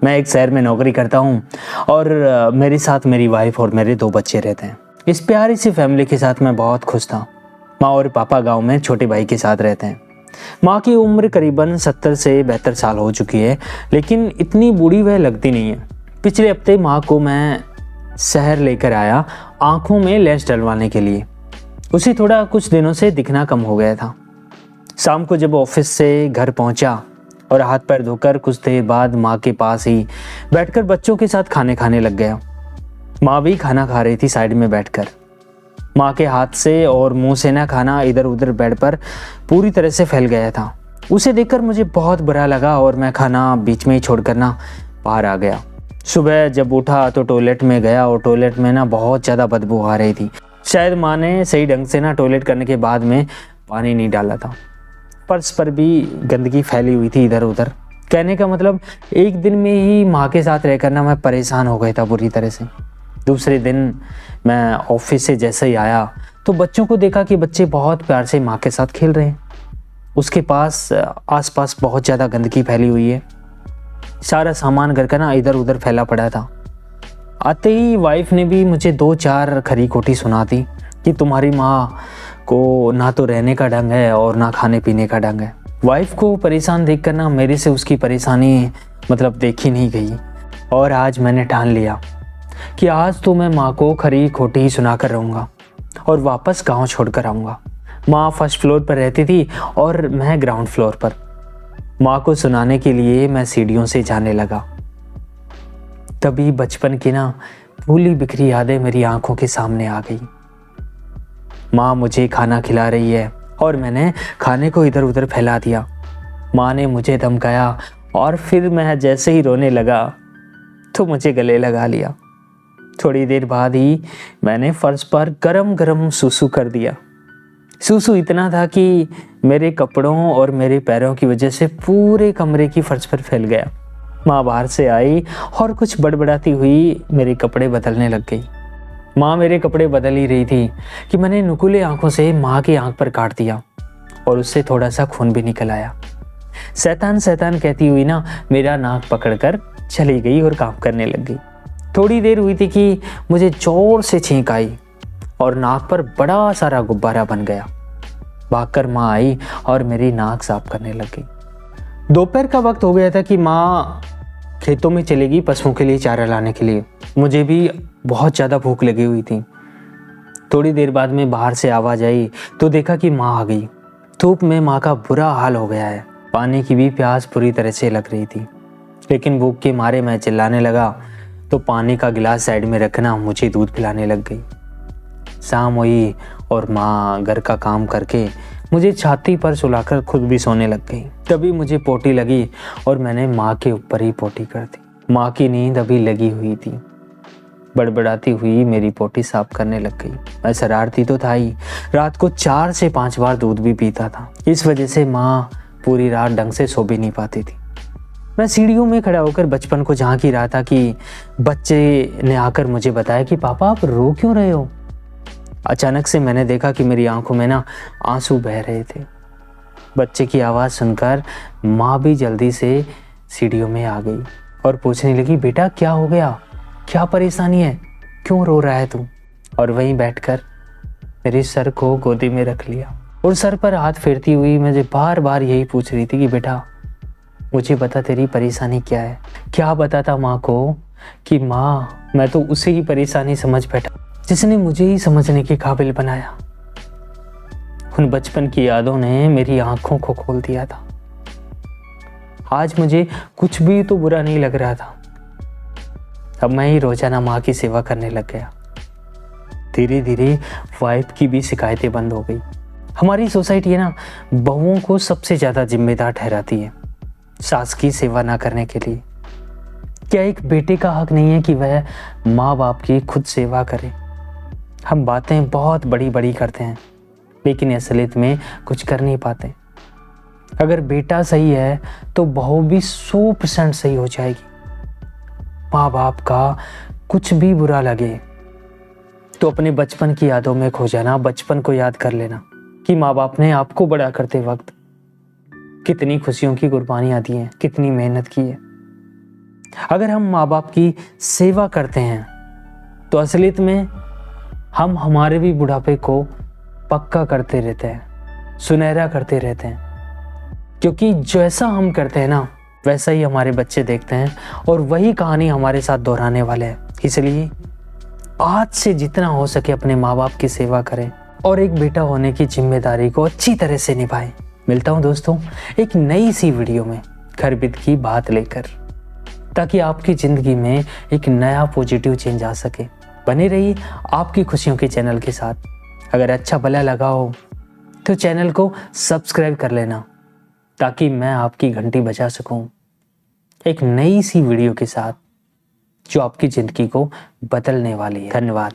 मैं एक शहर में नौकरी करता हूँ और मेरे साथ मेरी वाइफ और मेरे 2 बच्चे रहते हैं। इस प्यारी सी फैमिली के साथ मैं बहुत खुश था। माँ और पापा गांव में छोटे भाई के साथ रहते हैं। माँ की उम्र करीबन 70 से 72 साल हो चुकी है, लेकिन इतनी बूढ़ी वह लगती नहीं है। पिछले हफ्ते माँ को मैं शहर लेकर आया आंखों में लेंस डलवाने के लिए। उसे थोड़ा कुछ दिनों से दिखना कम हो गया था। शाम को जब ऑफिस से घर पहुंचा और हाथ पैर धोकर कुछ देर बाद माँ के पास ही बैठकर बच्चों के साथ खाने लग गया। माँ भी खाना खा रही थी साइड में बैठकर। माँ के हाथ से और मुंह से ना खाना इधर उधर बेड पर पूरी तरह से फैल गया था। उसे देखकर मुझे बहुत बुरा लगा और मैं खाना बीच में ही छोड़कर ना बाहर आ गया। सुबह जब उठा तो टॉयलेट में गया और टॉयलेट में ना बहुत ज़्यादा बदबू आ रही थी। शायद माँ ने सही ढंग से ना टॉयलेट करने के बाद में पानी नहीं डाला था। फर्श पर भी गंदगी फैली हुई थी इधर उधर। कहने का मतलब एक दिन में ही माँ के साथ रहकर ना मैं परेशान हो गया था बुरी तरह से। दूसरे दिन मैं ऑफिस से जैसे ही आया तो बच्चों को देखा कि बच्चे बहुत प्यार से माँ के साथ खेल रहे हैं। उसके पास आसपास बहुत ज़्यादा गंदगी फैली हुई है। सारा सामान घर का ना इधर उधर फैला पड़ा था। आते ही वाइफ ने भी मुझे 2-4 खरी खोटी सुना दी कि तुम्हारी माँ को ना तो रहने का ढंग है और ना खाने पीने का ढंग है। वाइफ को परेशान देखकर ना मेरे से उसकी परेशानी मतलब देखी नहीं गई और आज मैंने ठान लिया कि आज तो मैं माँ को खरी खोटी ही सुना कर रहूँगा और वापस गांव छोड़कर आऊँगा। माँ फर्स्ट फ्लोर पर रहती थी और मैं ग्राउंड फ्लोर पर। माँ को सुनाने के लिए मैं सीढ़ियों से जाने लगा। तभी बचपन की ना भूली बिखरी यादें मेरी आंखों के सामने आ गई। माँ मुझे खाना खिला रही है और मैंने खाने को इधर उधर फैला दिया। माँ ने मुझे धमकाया और फिर मैं जैसे ही रोने लगा तो मुझे गले लगा लिया। थोड़ी देर बाद ही मैंने फर्श पर गरम गरम सूसू कर दिया। सूसू इतना था कि मेरे कपड़ों और मेरे पैरों की वजह से पूरे कमरे की फर्श पर फैल गया। माँ बाहर से आई और कुछ बड़बड़ाती हुई मेरे कपड़े बदलने लग गई। माँ मेरे कपड़े बदल ही रही थी कि मैंने नुकीले आंखों से माँ की आंख पर काट दिया और उससे थोड़ा सा खून भी निकल आया। शैतान शैतान कहती हुई ना मेरा नाक पकड़कर चली गई और काम करने लग गई। थोड़ी देर हुई थी कि मुझे जोर से छींक आई और नाक पर बड़ा सारा गुब्बारा बन गया। भागकर माँ आई और मेरी नाक साफ करने लग गई। दोपहर का वक्त हो गया था कि माँ खेतों में चलेगी पशुओं के लिए चारा लाने के लिए। मुझे भी बहुत ज़्यादा भूख लगी हुई थी। थोड़ी देर बाद में बाहर से आवाज़ आई तो देखा कि माँ आ गई। धूप में माँ का बुरा हाल हो गया है। पानी की भी प्यास पूरी तरह से लग रही थी, लेकिन भूख के मारे मैं चिल्लाने लगा तो पानी का गिलास साइड में रखना मुझे दूध पिलाने लग गई। शाम हुई और माँ घर का काम करके मुझे छाती पर सुलाकर खुद भी सोने लग गई। तभी मुझे पोटी लगी और मैंने माँ के ऊपर ही पोटी कर दी। माँ की नींद अभी लगी हुई थी। बड़बड़ाती हुई मेरी पोटी साफ करने लग गई। मैं शरारती तो था ही, रात को 4 से 5 बार दूध भी पीता था। इस वजह से माँ पूरी रात ढंग से सो भी नहीं पाती थी। मैं सीढ़ियों में खड़ा होकर बचपन को झांक ही रहा था कि बच्चे ने आकर मुझे बताया कि पापा आप रो क्यों रहे हो। अचानक से मैंने देखा कि मेरी आंखों में ना आंसू बह रहे थे। बच्चे की आवाज़ सुनकर माँ भी जल्दी से सीढ़ियों में आ गई और पूछने लगी बेटा क्या हो गया, क्या परेशानी है, क्यों रो रहा है तू। और वहीं बैठकर मेरे सर को गोदी में रख लिया और सर पर हाथ फेरती हुई मुझे बार बार यही पूछ रही थी कि बेटा मुझे बता तेरी परेशानी क्या है। क्या बताता माँ को कि माँ मैं तो उसे ही परेशानी समझ बैठा जिसने मुझे ही समझने के काबिल बनाया। उन बचपन की यादों ने मेरी आंखों को खोल दिया था। आज मुझे कुछ भी तो बुरा नहीं लग रहा था। अब मैं ही रोजाना माँ की सेवा करने लग गया। धीरे धीरे वाइफ की भी शिकायतें बंद हो गई। हमारी सोसाइटी है ना बहुओं को सबसे ज़्यादा जिम्मेदार ठहराती है सास की सेवा ना करने के लिए। क्या एक बेटे का हक नहीं है कि वह माँ बाप की खुद सेवा करे। हम बातें बहुत बड़ी बड़ी करते हैं लेकिन असलियत में कुछ कर नहीं पाते। अगर बेटा सही है तो बहू भी 100% सही हो जाएगी। माँ बाप का कुछ भी बुरा लगे तो अपने बचपन की यादों में खो जाना, बचपन को याद कर लेना कि माँ बाप ने आपको बड़ा करते वक्त कितनी खुशियों की कुर्बानियां दी हैं, कितनी मेहनत की है। अगर हम माँ बाप की सेवा करते हैं तो असलियत में हम हमारे भी बुढ़ापे को पक्का करते रहते हैं, सुनहरा करते रहते हैं, क्योंकि जैसा हम करते हैं ना वैसा ही हमारे बच्चे देखते हैं और वही कहानी हमारे साथ दोहराने वाले हैं। इसलिए आज से जितना हो सके अपने माँ बाप की सेवा करें और एक बेटा होने की जिम्मेदारी को अच्छी तरह से निभाएं। मिलता हूं दोस्तों एक नई सी वीडियो में खरबित की बात लेकर, ताकि आपकी ज़िंदगी में एक नया पॉजिटिव चेंज आ सके। बने रहिए आपकी खुशियों के चैनल के साथ। अगर अच्छा भला लगा हो तो चैनल को सब्सक्राइब कर लेना, ताकि मैं आपकी घंटी बजा सकूं एक नई सी वीडियो के साथ जो आपकी ज़िंदगी को बदलने वाली है। धन्यवाद।